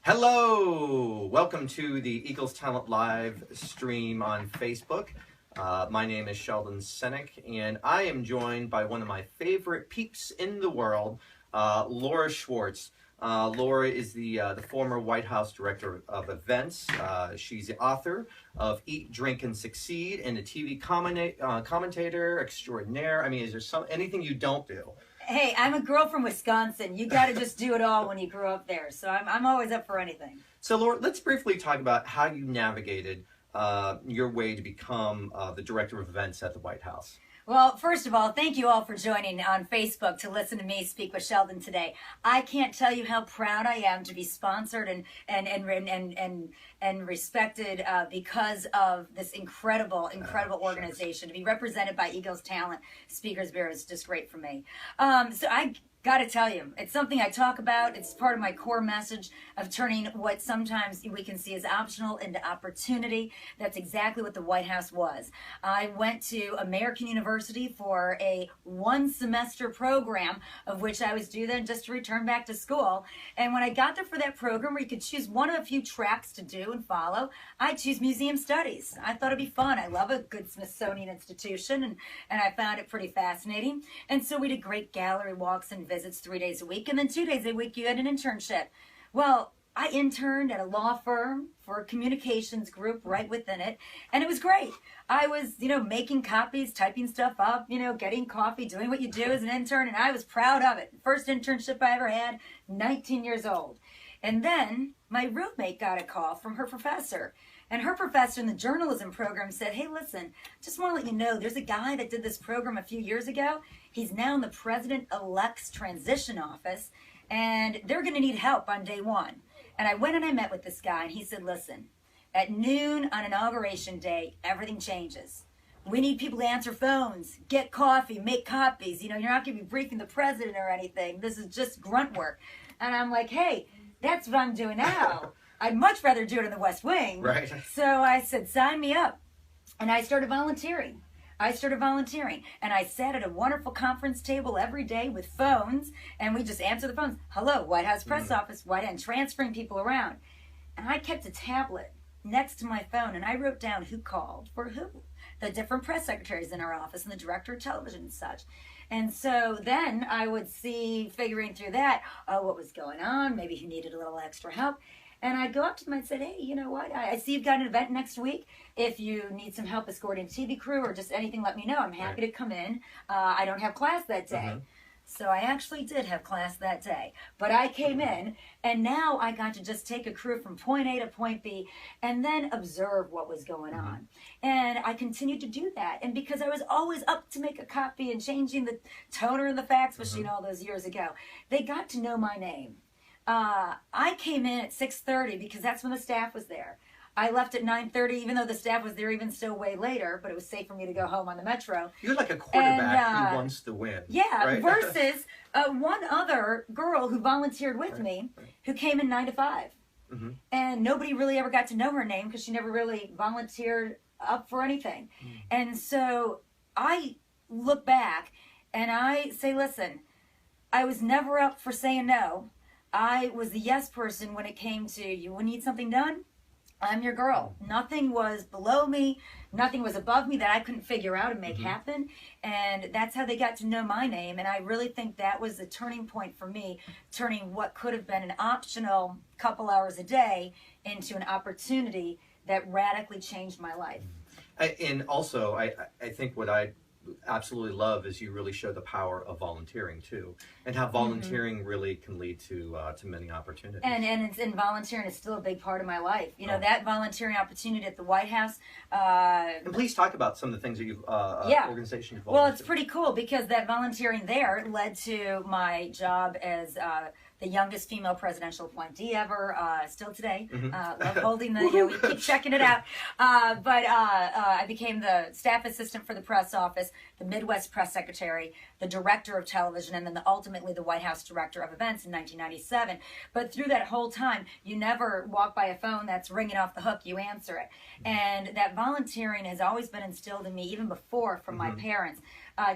Hello! Welcome to the Eagles Talent Live stream on Facebook. My name is Sheldon Senek, and I am joined by one of my favorite peeps in the world, Laura Schwartz. Laura is the former White House Director of Events. She's the author of Eat, Drink, and Succeed, and a TV commentator extraordinaire. I mean, is there anything you don't do? Hey, I'm a girl from Wisconsin. You got to just do it all when you grew up there. So I'm always up for anything. So, Laura, let's briefly talk about how you navigated your way to become the Director of Events at the White House. Well, first of all, thank you all for joining on Facebook to listen to me speak with Sheldon today. I can't tell you how proud I am to be sponsored and respected because of this incredible organization. To be represented by Eagles Talent Speakers Bureau is just great for me. So I got to tell you, it's something I talk about. It's part of my core message of turning what sometimes we can see as optional into opportunity. That's exactly what the White House was. I went to American University for a one-semester program, of which I was due then just to return back to school. And when I got there for that program, where you could choose one of a few tracks to do and follow, I choose museum studies. I thought it'd be fun. I love a good Smithsonian institution, and I found it pretty fascinating. And so we did great gallery walks and visits 3 days a week, and then 2 days a week you had an internship. Well, I interned at a law firm for a communications group right within it, and it was great. I was, making copies, typing stuff up, getting coffee, doing what you do as an intern, and I was proud of it. First internship I ever had, 19 years old. And then my roommate got a call from her professor. And her professor in the journalism program said, hey, listen, just want to let you know, there's a guy that did this program a few years ago. He's now in the president-elect's transition office, and they're going to need help on day one. And I went and I met with this guy, and he said, listen, at noon on Inauguration Day, everything changes. We need people to answer phones, get coffee, make copies. You're not going to be briefing the president or anything. This is just grunt work. And I'm like, hey, that's what I'm doing now. I'd much rather do it in the West Wing. Right. So I said, sign me up. And I started volunteering. And I sat at a wonderful conference table every day with phones, and we just answer the phones. Hello, White House Press Office, White House, and transferring people around. And I kept a tablet next to my phone, and I wrote down who called for who, the different press secretaries in our office and the director of television and such. And so then I would see, figuring through that, what was going on, maybe who needed a little extra help. And I'd go up to them and say, hey, you know what? I see you've got an event next week. If you need some help escorting a TV crew or just anything, let me know. I'm happy to come in. I don't have class that day. So I actually did have class that day. But I came in, and now I got to just take a crew from point A to point B and then observe what was going on. And I continued to do that. And because I was always up to make a copy and changing the toner and the fax machine all those years ago, they got to know my name. I came in at 6:30 because that's when the staff was there. I left at 9:30, even though the staff was there even still way later, but it was safe for me to go home on the Metro. You're like a quarterback who wants to win. Yeah, right? versus one other girl who volunteered with me who came in 9 to 5. And nobody really ever got to know her name because she never really volunteered up for anything. And so I look back and I say, listen, I was never up for saying no. I was the yes person when it came to, you need something done? I'm your girl. Nothing was below me. Nothing was above me that I couldn't figure out and make happen. And that's how they got to know my name. And I really think that was the turning point for me, turning what could have been an optional couple hours a day into an opportunity that radically changed my life. And also, I think what I absolutely love is you really show the power of volunteering too, and how volunteering really can lead to many opportunities. And volunteering is still a big part of my life. That volunteering opportunity at the White House. And please talk about some of the things that you've organizations. Well, it's pretty cool because that volunteering there led to my job as the youngest female presidential appointee ever, still today. Love holding the, we keep checking it out. But I became the staff assistant for the press office, the Midwest press secretary, the director of television, and then ultimately the White House director of events in 1997. But through that whole time, you never walk by a phone that's ringing off the hook, you answer it. And that volunteering has always been instilled in me, even before, from my parents.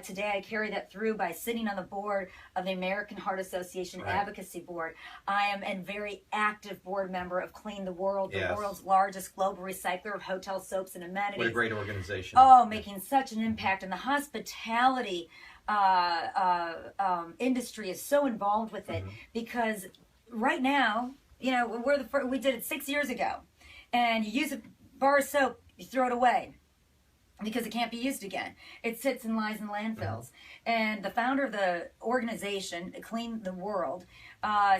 Today I carry that through by sitting on the board of the American Heart Association Advocacy Board. I am a very active board member of Clean the World, the world's largest global recycler of hotel soaps and amenities. What a great organization. Oh, making such an impact. And the hospitality industry is so involved with it because right now, you know, we did it 6 years ago. And you use a bar of soap, you throw it away because it can't be used again. It sits and lies in landfills. And the founder of the organization, Clean the World,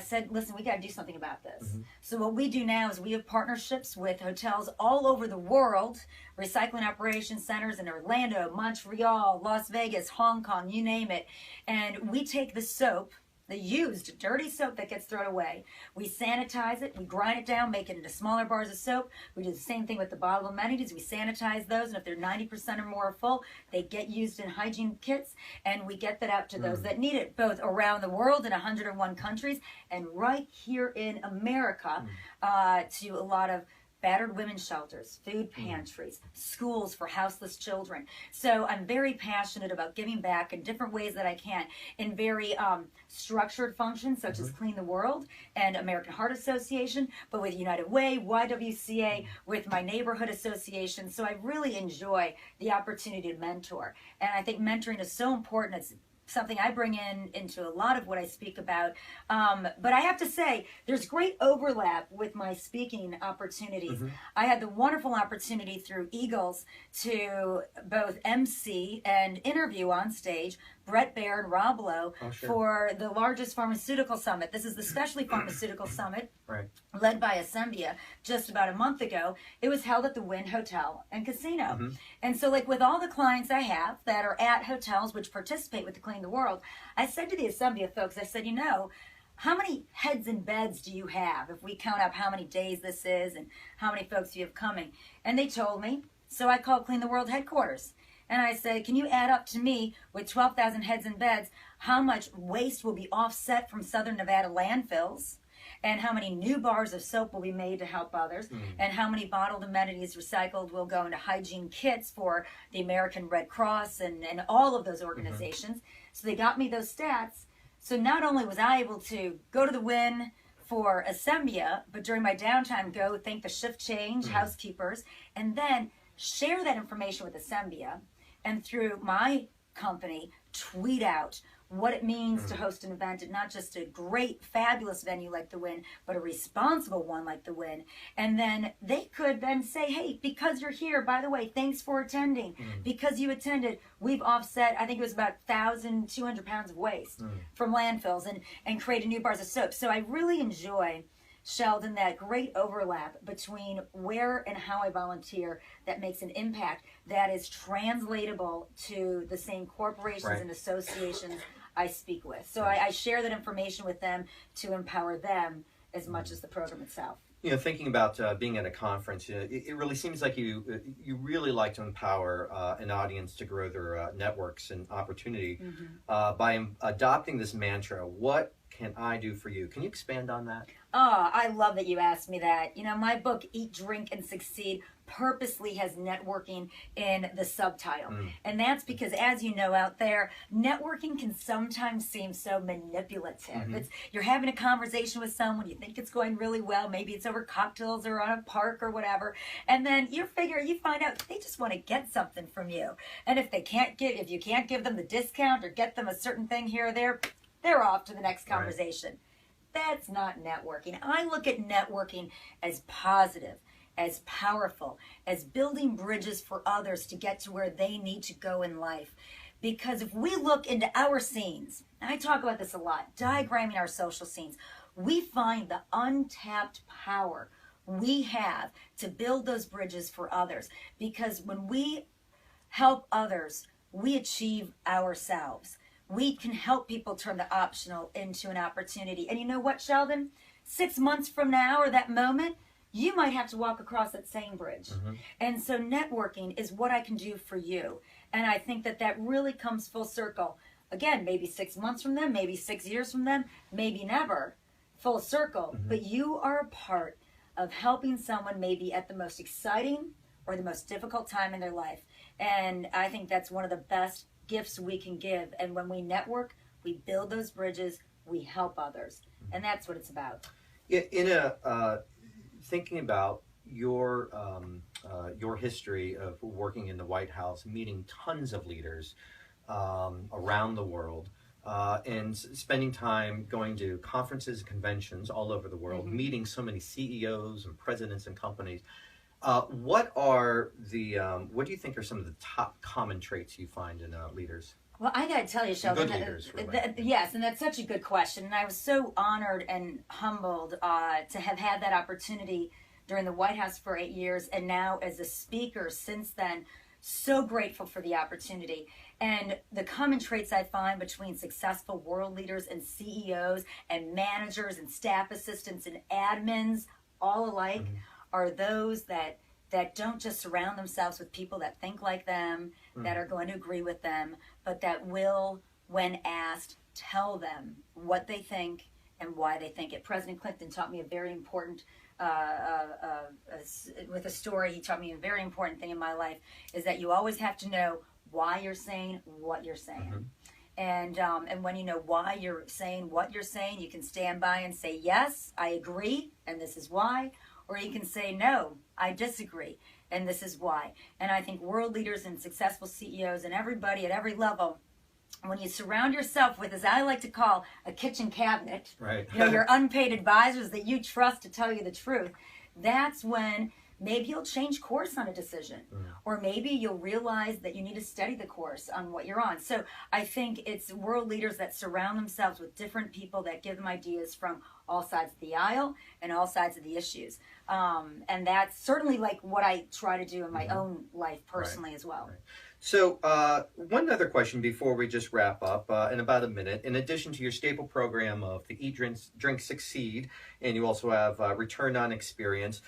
said, listen, we got to do something about this. So what we do now is we have partnerships with hotels all over the world, recycling operation centers in Orlando, Montreal, Las Vegas, Hong Kong, you name it. And we take the soap, the used dirty soap that gets thrown away. We sanitize it, we grind it down, make it into smaller bars of soap. We do the same thing with the bottle amenities. We sanitize those, and if they're 90% or more full, they get used in hygiene kits, and we get that out to those that need it, both around the world in 101 countries, and right here in America to a lot of battered women's shelters, food pantries, schools for houseless children. So I'm very passionate about giving back in different ways that I can, in very structured functions such as Clean the World and American Heart Association, but with United Way, YWCA, with my neighborhood association. So I really enjoy the opportunity to mentor. And I think mentoring is so important. It's something I bring into a lot of what I speak about. But I have to say, there's great overlap with my speaking opportunities. I had the wonderful opportunity through Eagles to both MC and interview on stage Brett Baer and Rob Lowe for the largest pharmaceutical summit. This is the Specialty Pharmaceutical Summit, led by Assembia, just about a month ago. It was held at the Wynn Hotel and Casino. And so, like with all the clients I have that are at hotels which participate with the Clean the World, I said to the Assembia folks, I said, you know, how many heads and beds do you have if we count up how many days this is and how many folks you have coming? And they told me, so I called Clean the World headquarters. And I said, can you add up to me with 12,000 heads and beds how much waste will be offset from Southern Nevada landfills, and how many new bars of soap will be made to help others, and how many bottled amenities recycled will go into hygiene kits for the American Red Cross and all of those organizations. So they got me those stats. So not only was I able to go to the Wynn for Assembia, but during my downtime go thank the shift change housekeepers, and then share that information with Assembia, and through my company tweet out what it means to host an event at not just a great, fabulous venue like the Wynn, but a responsible one like the Wynn. And then they could then say, hey, because you're here, by the way, thanks for attending. Because you attended, we've offset, I think it was about 1,200 pounds of waste from landfills and created new bars of soap. So I really enjoy, Sheldon, that great overlap between where and how I volunteer that makes an impact that is translatable to the same corporations and associations I speak with. So I share that information with them to empower them as much as the program itself. You know, thinking about being at a conference, it really seems like you really like to empower an audience to grow their networks and opportunity by adopting this mantra, what can I do for you? Can you expand on that? Oh, I love that you asked me that. You know, my book, Eat, Drink, and Succeed, purposely has networking in the subtitle. And that's because, as you know out there, networking can sometimes seem so manipulative. It's, you're having a conversation with someone, you think it's going really well, maybe it's over cocktails or on a park or whatever, and then you find out they just want to get something from you. And if you can't give them the discount or get them a certain thing here or there, they're off to the next conversation. That's not networking. I look at networking as positive, as powerful, as building bridges for others to get to where they need to go in life. Because if we look into our scenes, and I talk about this a lot, diagramming our social scenes, we find the untapped power we have to build those bridges for others. Because when we help others, we achieve ourselves. We can help people turn the optional into an opportunity. And you know what, Sheldon? 6 months from now or that moment, you might have to walk across that same bridge. And so networking is what I can do for you. And I think that really comes full circle. Again, maybe 6 months from them, maybe 6 years from them, maybe never. Full circle. But you are a part of helping someone maybe at the most exciting or the most difficult time in their life. And I think that's one of the best gifts we can give. And when we network, we build those bridges, we help others. And that's what it's about. Thinking about your history of working in the White House, meeting tons of leaders around the world, and spending time going to conferences and conventions all over the world, meeting so many CEOs and presidents and companies. What do you think are some of the top common traits you find in leaders? Well, I got to tell you, Sheldon. Good leaders, yes, and that's such a good question. And I was so honored and humbled to have had that opportunity during the White House for 8 years, and now as a speaker since then. So grateful for the opportunity. And the common traits I find between successful world leaders and CEOs and managers and staff assistants and admins, all alike, are those that don't just surround themselves with people that think like them, that are going to agree with them, but that will, when asked, tell them what they think and why they think it. President Clinton taught me a very important, with a story, he taught me a very important thing in my life, is that you always have to know why you're saying what you're saying. And when you know why you're saying what you're saying, you can stand by and say, yes, I agree, and this is why. Or you can say, no, I disagree, and this is why. And I think world leaders and successful CEOs and everybody at every level, when you surround yourself with, as I like to call, a kitchen cabinet, right. Your unpaid advisors that you trust to tell you the truth, that's when maybe you'll change course on a decision. Or maybe you'll realize that you need to study the course on what you're on. So I think it's world leaders that surround themselves with different people that give them ideas from all sides of the aisle and all sides of the issues. And that's certainly like what I try to do in my own life personally as well. Right. So one other question before we just wrap up in about a minute. In addition to your staple program of the Eat, Drink, Succeed, and you also have Return on Experience,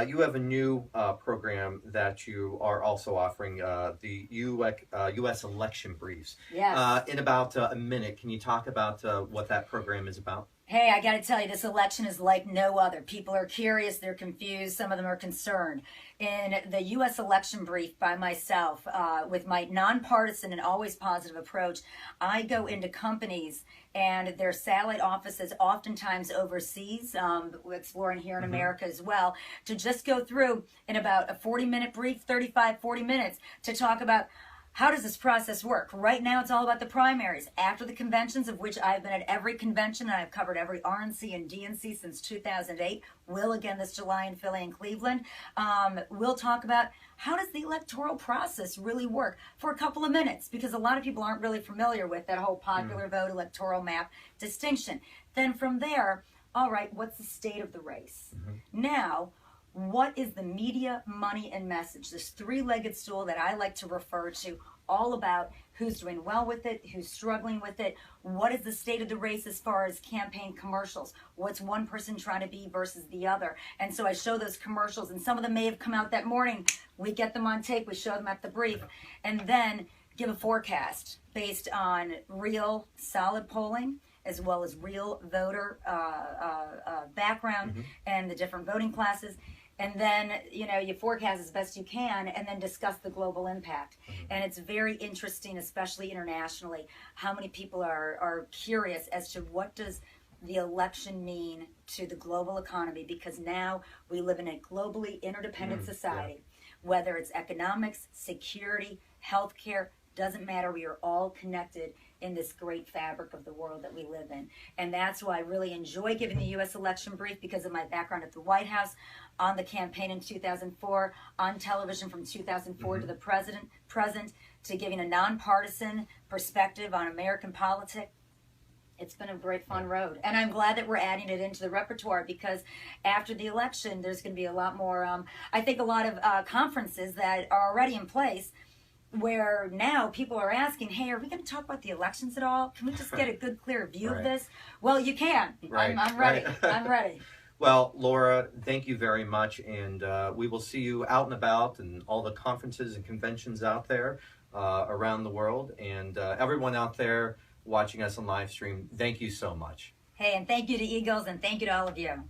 you have a new program that you are also offering, the U.S. election briefs. Yes. In about a minute, can you talk about what that program is about? Hey, I got to tell you, this election is like no other. People are curious, they're confused, some of them are concerned. In the U.S. election brief by myself, with my nonpartisan and always positive approach, I go into companies and their satellite offices, oftentimes overseas, exploring here in America as well, to just go through in about a 40-minute brief, 35, 40 minutes, to talk about how does this process work? Right now, it's all about the primaries. After the conventions, of which I've been at every convention, and I've covered every RNC and DNC since 2008, will again this July in Philly and Cleveland, we'll talk about how does the electoral process really work for a couple of minutes, because a lot of people aren't really familiar with that whole popular vote electoral map distinction. Then from there, all right, what's the state of the race? Now, what is the media, money, and message? This three-legged stool that I like to refer to, all about who's doing well with it, who's struggling with it, what is the state of the race as far as campaign commercials, what's one person trying to be versus the other. And so I show those commercials, and some of them may have come out that morning. We get them on tape, we show them at the brief, and then give a forecast based on real solid polling, as well as real voter background and the different voting classes. And then, you forecast as best you can, and then discuss the global impact. And it's very interesting, especially internationally, how many people are curious as to what does the election mean to the global economy, because now we live in a globally interdependent society. Whether it's economics, security, healthcare, doesn't matter. We are all connected in this great fabric of the world that we live in. And that's why I really enjoy giving the U.S. election brief, because of my background at the White House, on the campaign in 2004, on television from 2004 to the present, to giving a nonpartisan perspective on American politics. It's been a great fun road. And I'm glad that we're adding it into the repertoire, because after the election, there's going to be a lot more, I think a lot of conferences that are already in place, where now people are asking, hey, are we going to talk about the elections at all? Can we just get a good, clear view of this? Well, you can. I'm ready. I'm ready. Well, Laura, thank you very much, and we will see you out and about and all the conferences and conventions out there around the world. And everyone out there watching us on live stream, thank you so much. Hey, and thank you to Eagles, and thank you to all of you.